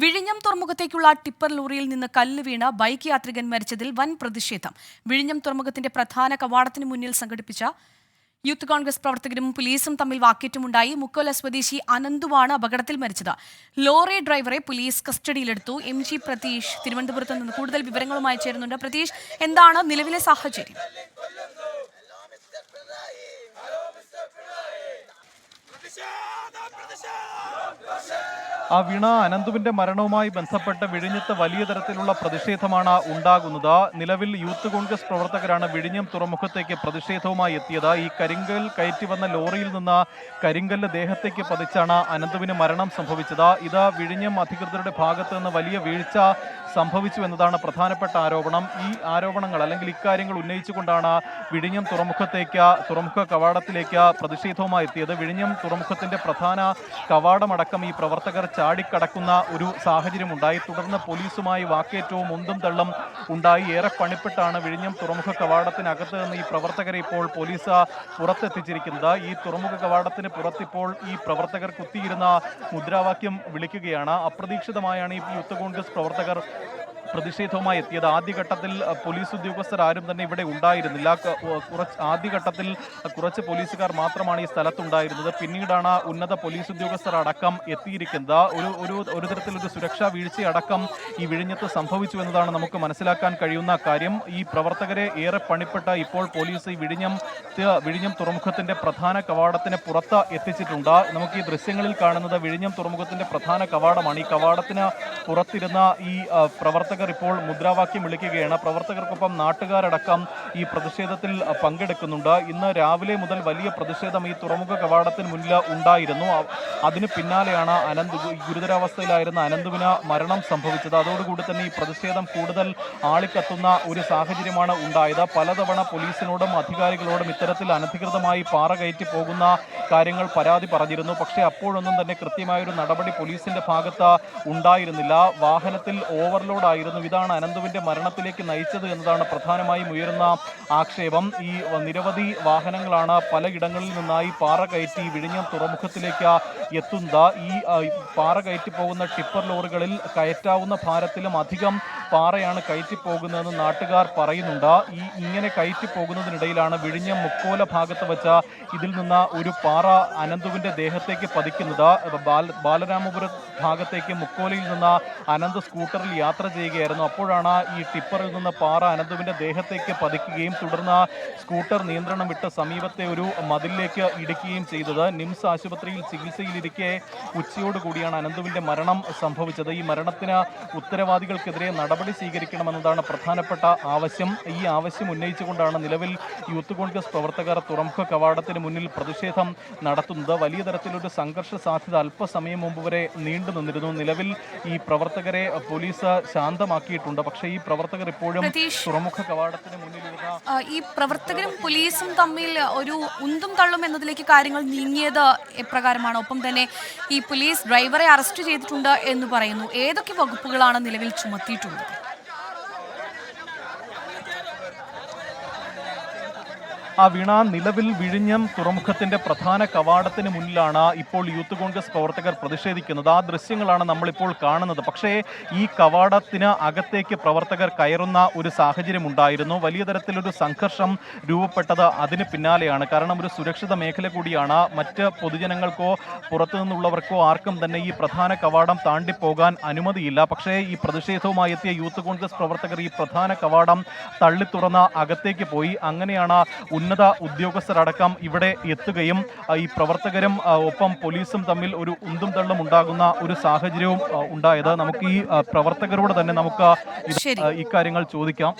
വിഴിഞ്ഞം തുറമുഖത്തേക്കുള്ള ടിപ്പർ ലോറിയിൽ നിന്ന് കല്ല് വീണ ബൈക്ക് യാത്രികൻ മരിച്ചതിൽ വൻ പ്രതിഷേധം. വിഴിഞ്ഞം തുറമുഖത്തിന്റെ പ്രധാന കവാടത്തിന് മുന്നിൽ സംഘടിപ്പിച്ച യൂത്ത് കോൺഗ്രസ് പ്രവർത്തകരും പോലീസും തമ്മിൽ വാക്കേറ്റമുണ്ടായി. മുക്കോല സ്വദേശി അനന്തുവാണ് അപകടത്തിൽ മരിച്ചത്. ലോറി ഡ്രൈവറെ പോലീസ് കസ്റ്റഡിയിലെടുത്തു. MG പ്രതീഷ് തിരുവനന്തപുരത്ത് നിന്ന് കൂടുതൽ വിവരങ്ങളുമായി ചേരുന്നുണ്ട്. പ്രതീഷ്, എന്താണ് നിലവിലെ സാഹചര്യം? വീണ, അനന്തുവിന്റെ മരണവുമായി ബന്ധപ്പെട്ട് വിഴിഞ്ഞത്ത് വലിയ തരത്തിലുള്ള പ്രതിഷേധമാണ് ഉണ്ടാകുന്നത്. നിലവിൽ യൂത്ത് കോൺഗ്രസ് പ്രവർത്തകരാണ് വിഴിഞ്ഞം തുറമുഖത്തേക്ക് പ്രതിഷേധവുമായി എത്തിയത്. ഈ കരിങ്കൽ കയറ്റി വന്ന ലോറിയിൽ നിന്ന് കരിങ്കല്ല് ദേഹത്തേക്ക് പതിച്ചാണ് അനന്തുവിന് മരണം സംഭവിച്ചത്. ഇത് വിഴിഞ്ഞം അധികൃതരുടെ ഭാഗത്ത് നിന്ന് വലിയ വീഴ്ച സംഭവിച്ചു എന്നതാണ് പ്രധാനപ്പെട്ട ആരോപണം. ഈ ആരോപണങ്ങൾ അല്ലെങ്കിൽ ഇക്കാര്യങ്ങൾ ഉന്നയിച്ചുകൊണ്ടാണ് വിഴിഞ്ഞം തുറമുഖ കവാടത്തിലേക്ക് പ്രതിഷേധവുമായി എത്തിയത്. വിഴിഞ്ഞം തുറമുഖത്തിന്റെ പ്രധാന കവാടമടക്കം ഈ പ്രവർത്തകർ ചാടിക്കടക്കുന്ന ഒരു സാഹചര്യം ഉണ്ടായി. തുടർന്ന് പോലീസുമായി വാക്കേറ്റവും ഉന്തും തള്ളും ഉണ്ടായി. ഏറെ പണിപ്പെട്ടാണ് വിഴിഞ്ഞം തുറമുഖ കവാടത്തിനകത്ത് നിന്ന് ഈ പ്രവർത്തകരെ ഇപ്പോൾ പോലീസ് പുറത്തെത്തിച്ചിരിക്കുന്നത്. ഈ തുറമുഖ കവാടത്തിന് പുറത്തിപ്പോൾ ഈ പ്രവർത്തകർ കുത്തിയിരുന്ന മുദ്രാവാക്യം വിളിക്കുകയാണ്. അപ്രതീക്ഷിതമായാണ് ഈ യൂത്ത് കോൺഗ്രസ് പ്രവർത്തകർ പ്രതിഷേധവുമായി എത്തിയത്. ആദ്യഘട്ടത്തിൽ പോലീസ് ഉദ്യോഗസ്ഥർ ആരും തന്നെ ഇവിടെ ഉണ്ടായിരുന്നില്ല. ആദ്യഘട്ടത്തിൽ കുറച്ച് പോലീസുകാർ മാത്രമാണ് ഈ സ്ഥലത്തുണ്ടായിരുന്നത്. പിന്നീടാണ് ഉന്നത പോലീസ് ഉദ്യോഗസ്ഥർ അടക്കം എത്തിയിരിക്കുന്നത്. ഒരു തരത്തിലൊരു സുരക്ഷാ വീഴ്ചയടക്കം ഈ വിഴിഞ്ഞത്ത് സംഭവിച്ചു എന്നതാണ് നമുക്ക് മനസ്സിലാക്കാൻ കഴിയുന്ന കാര്യം. ഈ പ്രവർത്തകരെ ഏറെ പണിപ്പെട്ട് ഇപ്പോൾ പോലീസ് ഈ വിഴിഞ്ഞം തുറമുഖത്തിന്റെ പ്രധാന കവാടത്തിന് പുറത്ത് എത്തിച്ചിട്ടുണ്ട്. നമുക്ക് ഈ ദൃശ്യങ്ങളിൽ കാണുന്നത് വിഴിഞ്ഞം തുറമുഖത്തിന്റെ പ്രധാന കവാടമാണ്. ഈ കവാടത്തിന് പുറത്തിരുന്ന ഈ പ്രവർത്തകർ ഇപ്പോൾ മുദ്രാവാക്യം വിളിക്കുകയാണ്. പ്രവർത്തകർക്കൊപ്പം നാട്ടുകാരടക്കം ഈ പ്രതിഷേധത്തിൽ പങ്കെടുക്കുന്നുണ്ട്. ഇന്ന് രാവിലെ മുതൽ വലിയ പ്രതിഷേധം ഈ തുറമുഖ കവാടത്തിന് മുന്നിൽ ഉണ്ടായിരുന്നു. അതിന് പിന്നാലെയാണ് ഗുരുതരാവസ്ഥയിലായിരുന്ന അനന്തുവിന് മരണം സംഭവിച്ചത്. അതോടുകൂടി തന്നെ ഈ പ്രതിഷേധം കൂടുതൽ ആളിക്കത്തുന്ന ഒരു സാഹചര്യമാണ് ഉണ്ടായത്. പലതവണ പോലീസിനോടും അധികാരികളോടും ഇത്തരത്തിൽ അനധികൃതമായി പാറ കയറ്റി പോകുന്ന കാര്യങ്ങൾ പരാതി പറഞ്ഞിരുന്നു. പക്ഷേ അപ്പോഴൊന്നും തന്നെ കൃത്യമായൊരു നടപടി പോലീസിന്റെ ഭാഗത്ത് ഉണ്ടായിരുന്നില്ല. വാഹനത്തിൽ ഓവർലോഡ് ആയിരുന്നു. ഇതാണ് അനന്തുവിന്റെ മരണത്തിലേക്ക് നയിച്ചത് എന്നതാണ് പ്രധാനമായും ഉയരുന്ന ആക്ഷേപം. ഈ നിരവധി വാഹനങ്ങളാണ് പലയിടങ്ങളിൽ നിന്നായി പാറ കയറ്റി വിഴിഞ്ഞം തുറമുഖത്തിലേക്ക് എത്തുന്നത്. ഈ പാറ കയറ്റി പോകുന്ന ടിപ്പർ ലോറികളിൽ കയറ്റാവുന്ന ഭാരത്തിലും അധികം പാറയാണ് കയറ്റി പോകുന്നതെന്ന് നാട്ടുകാർ പറയുന്നുണ്ട്. ഇങ്ങനെ കയറ്റി പോകുന്നതിനിടയിലാണ് വിഴിഞ്ഞം മുക്കോല ഭാഗത്ത് വെച്ച ഇതിൽ നിന്ന് ഒരു പാറ അനന്തുവിന്റെ ദേഹത്തേക്ക് പതിക്കുന്നത്. ബാലരാമപുരം ഭാഗത്തേക്ക് മുക്കോലയിൽ നിന്ന് അനന്ത് സ്കൂട്ടറിൽ യാത്ര ചെയ്യുകയായിരുന്നു. അപ്പോഴാണ് ഈ ടിപ്പറിൽ നിന്ന് പാറ അനന്തുവിന്റെ ദേഹത്തേക്ക് പതിക്കുകയും തുടർന്ന് സ്കൂട്ടർ നിയന്ത്രണം വിട്ട് സമീപത്തെ ഒരു മതിലിലേക്ക് ഇടിക്കുകയും ചെയ്തത്. നിംസ് ആശുപത്രിയിൽ ചികിത്സയിലിരിക്കെ ഉച്ചയോടുകൂടിയാണ് അനന്തുവിന്റെ മരണം സംഭവിച്ചത്. ഈ മരണത്തിന് ഉത്തരവാദികൾക്കെതിരെ നടപടി സ്വീകരിക്കണമെന്നതാണ് പ്രധാനപ്പെട്ട ആവശ്യം. ഈ ആവശ്യം ഉന്നയിച്ചുകൊണ്ടാണ് നിലവിൽ യൂത്ത് കോൺഗ്രസ് പ്രവർത്തകർ തുറമുഖ കവാടത്തിന് മുന്നിൽ പ്രതിഷേധം നടത്തുന്നത്. വലിയ തരത്തിലൊരു സംഘർഷ സാധ്യത അല്പസമയം മുമ്പ് വരെ നീണ്ടു നിന്നിരുന്നു. നിലവിൽ ഈ പ്രവർത്തകരെ പോലീസ് ശാന്തമാക്കിയിട്ടുണ്ട്. പക്ഷേ ഈ പ്രവർത്തകർ ഇപ്പോഴും തുറമുഖ കവാടത്തിന് മുന്നിലിരുന്ന ഈ പ്രവർത്തകരും പോലീസും തമ്മിൽ ഒരു ഉന്തും തള്ളും എന്നതിലേക്ക് കാര്യങ്ങൾ നീങ്ങിയത് എപ്രകാരമാണ്? ഒപ്പം തന്നെ ഈ പോലീസ് ഡ്രൈവറെ അറസ്റ്റ് ചെയ്തിട്ടുണ്ട് എന്ന് പറയുന്നു. ഏതൊക്കെ വകുപ്പുകളാണ് നിലവിൽ ചുമത്തിയിട്ടുള്ളത്? വീണ, നിലവിൽ വിഴിഞ്ഞം തുറമുഖത്തിന്റെ പ്രധാന കവാടത്തിന് മുന്നിലാണ് ഇപ്പോൾ യൂത്ത് കോൺഗ്രസ് പ്രവർത്തകർ പ്രതിഷേധിക്കുന്നത്. ആ ദൃശ്യങ്ങളാണ് നമ്മളിപ്പോൾ കാണുന്നത്. പക്ഷേ ഈ കവാടത്തിന് അകത്തേക്ക് പ്രവർത്തകർ കയറുന്ന ഒരു സാഹചര്യം ഉണ്ടായിരുന്നു. വലിയ തരത്തിലൊരു സംഘർഷം രൂപപ്പെട്ടത് അതിന് പിന്നാലെയാണ്. കാരണം ഒരു സുരക്ഷിത മേഖല കൂടിയാണ്. മറ്റ് പൊതുജനങ്ങൾക്കോ പുറത്തു നിന്നുള്ളവർക്കോ ആർക്കും തന്നെ ഈ പ്രധാന കവാടം താണ്ടിപ്പോകാൻ അനുമതിയില്ല. പക്ഷേ ഈ പ്രതിഷേധവുമായി എത്തിയ യൂത്ത് കോൺഗ്രസ് പ്രവർത്തകർ ഈ പ്രധാന കവാടം തള്ളി തുറന്ന് അകത്തേക്ക് പോയി. അങ്ങനെയാണ് ഉന്നത ഉദ്യോഗസ്ഥരടക്കം ഇവിടെ എത്തുകയും ഈ പ്രവർത്തകരും ഒപ്പം പോലീസും തമ്മിൽ ഒരു ഉന്തും തള്ളും ഉണ്ടാകുന്ന ഒരു സാഹചര്യവും ഉണ്ടായത്. നമുക്ക് ഈ പ്രവർത്തകരോട് തന്നെ നമുക്ക് ഇക്കാര്യങ്ങൾ ചോദിക്കാം.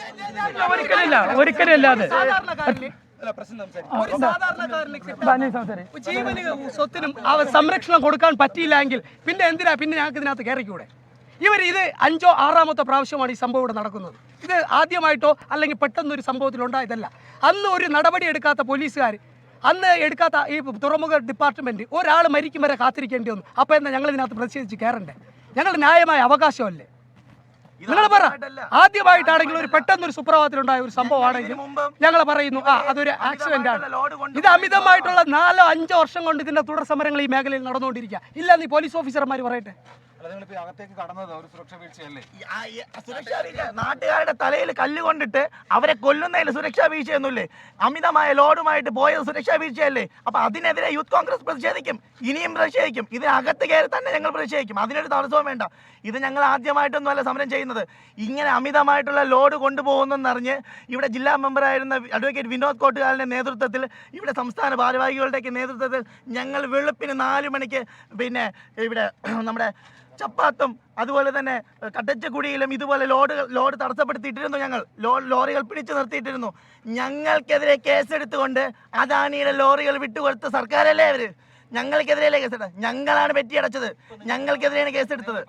ജീവനും സ്വത്തിനും സംരക്ഷണം കൊടുക്കാൻ പറ്റിയില്ലെങ്കിൽ പിന്നെ എന്തിനാ ഞങ്ങൾക്ക് ഇതിനകത്ത് കയറിക്കൂടെ? ഇത് 5-ോ 6-ാമത്തെ പ്രാവശ്യമാണ് ഈ സംഭവം ഇവിടെ നടക്കുന്നത്. ഇത് ആദ്യമായിട്ടോ അല്ലെങ്കിൽ പെട്ടെന്നൊരു സംഭവത്തിലുണ്ടായതല്ല. അന്ന് ഒരു നടപടി എടുക്കാത്ത പോലീസുകാർ, അന്ന് എടുക്കാത്ത ഈ തുറമുഖ ഡിപ്പാർട്ട്മെൻറ്റ് ഒരാൾ മരിക്കും വരെ കാത്തിരിക്കേണ്ടി വന്നു. അപ്പോൾ എന്താ ഞങ്ങൾ ഇതിനകത്ത് പ്രതിഷേധിച്ച് കയറണ്ടേ? ഞങ്ങളുടെ ന്യായമായ അവകാശമല്ലേ? നിങ്ങൾ പറ. ആദ്യമായിട്ടാണെങ്കിൽ ഒരു പെട്ടെന്നൊരു സുപ്രഭാതത്തിലുണ്ടായ ഒരു സംഭവമാണെങ്കിൽ ഞങ്ങൾ പറയുന്നു അതൊരു ആക്സിഡന്റ് ആണ്. ഇത് അമിതമായിട്ടുള്ള 4-5 വർഷം കൊണ്ട് ഇതിന്റെ തുടർ സമരങ്ങൾ ഈ മേഖലയിൽ നടന്നുകൊണ്ടിരിക്കുക. ഇല്ല, നീ പോലീസ് ഓഫീസർമാർ പറയട്ടെ. അകത്തേക്ക് കടന്നത് ഒരു സുരക്ഷാ വീഴ്ചയല്ലേ? സുരക്ഷാ വീഴ്ച നാട്ടുകാരുടെ തലയിൽ കല്ലുകൊണ്ടിട്ട് അവരെ കൊല്ലുന്നതിൽ സുരക്ഷാ വീഴ്ചയൊന്നുമില്ലേ? അമിതമായ ലോഡുമായിട്ട് പോയത് സുരക്ഷാ വീഴ്ചയല്ലേ? അപ്പൊ അതിനെതിരെ യൂത്ത് കോൺഗ്രസ് പ്രതിഷേധിക്കും, ഇനിയും പ്രതിഷേധിക്കും. ഇതിനകത്ത് കയറി തന്നെ ഞങ്ങൾ പ്രതിഷേധിക്കും. അതിനൊരു തടസ്സവും വേണ്ട. ഇത് ഞങ്ങൾ ആദ്യമായിട്ടൊന്നുമല്ല സമരം ചെയ്യുന്നത്. ഇങ്ങനെ അമിതമായിട്ടുള്ള ലോഡ് കൊണ്ടുപോകുന്നെന്നറിഞ്ഞ് ഇവിടെ ജില്ലാ മെമ്പറായിരുന്ന അഡ്വക്കേറ്റ് വിനോദ് കോട്ടുകാലിന്റെ നേതൃത്വത്തിൽ, ഇവിടെ സംസ്ഥാന ഭാരവാഹികളുടെയൊക്കെ നേതൃത്വത്തിൽ ഞങ്ങൾ വെളുപ്പിന് 4 മണിക്ക് പിന്നെ ഇവിടെ നമ്മുടെ ചപ്പാത്തും അതുപോലെ തന്നെ കട്ടച്ചക്കുടിയിലും ഇതുപോലെ ലോഡ് തടസ്സപ്പെടുത്തിയിട്ടിരുന്നു. ഞങ്ങൾ ലോറികൾ പിടിച്ചു നിർത്തിയിട്ടിരുന്നു. ഞങ്ങൾക്കെതിരെ കേസെടുത്തുകൊണ്ട് അദാനിയുടെ ലോറികൾ വിട്ടുകൊടുത്ത സർക്കാരല്ലേ അവര്? ഞങ്ങൾക്കെതിരെയല്ലേ കേസെടുത്തത്? ഞങ്ങളാണ് പെറ്റിയടച്ചത്. ഞങ്ങൾക്കെതിരെയാണ് കേസെടുത്തത്.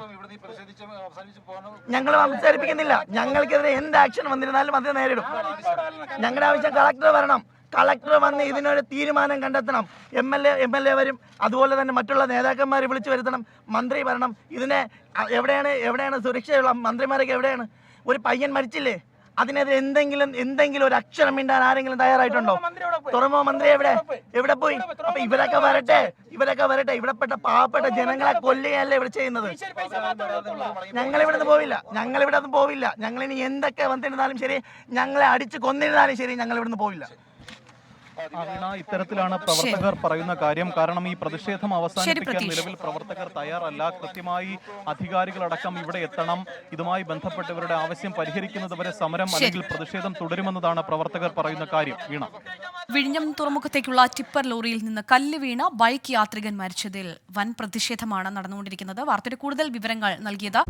ഞങ്ങൾ അവസാനിപ്പിക്കുന്നില്ല. ഞങ്ങൾക്കെതിരെ എന്ത് ആക്ഷൻ വന്നിരുന്നാലും അതിനെ നേരിടും. ഞങ്ങളുടെ ആവശ്യം കളക്ടർ വരണം. കളക്ടർ വന്ന് ഇതിനൊരു തീരുമാനം കണ്ടെത്തണം. എം എൽ എ വരും, അതുപോലെ തന്നെ മറ്റുള്ള നേതാക്കന്മാരെ വിളിച്ചു വരുത്തണം. മന്ത്രി വരണം. ഇതിനെ എവിടെയാണ് സുരക്ഷയുള്ള മന്ത്രിമാരൊക്കെ എവിടെയാണ്? ഒരു പയ്യൻ മരിച്ചില്ലേ? അതിനെതിരെ എന്തെങ്കിലും ഒരു അക്ഷരം മിണ്ടാൻ ആരെങ്കിലും തയ്യാറായിട്ടുണ്ടോ? തുറമുഖ മന്ത്രി എവിടെ പോയി? അപ്പൊ ഇവരൊക്കെ വരട്ടെ. ഇവിടെപ്പെട്ട പാവപ്പെട്ട ജനങ്ങളെ കൊല്ലുകയല്ലേ ഇവിടെ ചെയ്യുന്നത്? ഞങ്ങൾ ഇവിടുന്ന് പോവില്ല. ഞങ്ങൾ ഇനി എന്തൊക്കെ വന്നിരുന്നാലും ശരി, ഞങ്ങളെ അടിച്ച് കൊന്നിരുന്നാലും ശരി, ഞങ്ങൾ ഇവിടുന്ന് പോവില്ല. വീണ, ഇത്തരത്തിലാണ് പ്രവർത്തകർ പറയുന്ന കാര്യം. കാരണം ഈ പ്രതിഷേധം അവസാനിപ്പിക്കാൻ നിലവിൽ പ്രവർത്തകർ തയ്യാറല്ല. കൃത്യമായി അധികാരികളടക്കം ഇവിടെ എത്തണം. ഇതുമായി ബന്ധപ്പെട്ടവരുടെ ആവശ്യം പരിഹരിക്കുന്നത് വരെ സമരം അല്ലെങ്കിൽ പ്രതിഷേധം തുടരുമെന്നതാണ് പ്രവർത്തകർ പറയുന്ന കാര്യം. വീണ, വിഴിഞ്ഞം തുറമുഖത്തേക്കുള്ള ടിപ്പർ ലോറിയിൽ നിന്ന് കല്ല് വീണ ബൈക്ക് യാത്രികൻ മരിച്ചതിൽ വൻ പ്രതിഷേധമാണ് നടന്നുകൊണ്ടിരിക്കുന്നത്. വാർത്തയുടെ കൂടുതൽ വിവരങ്ങൾ നൽകിയത്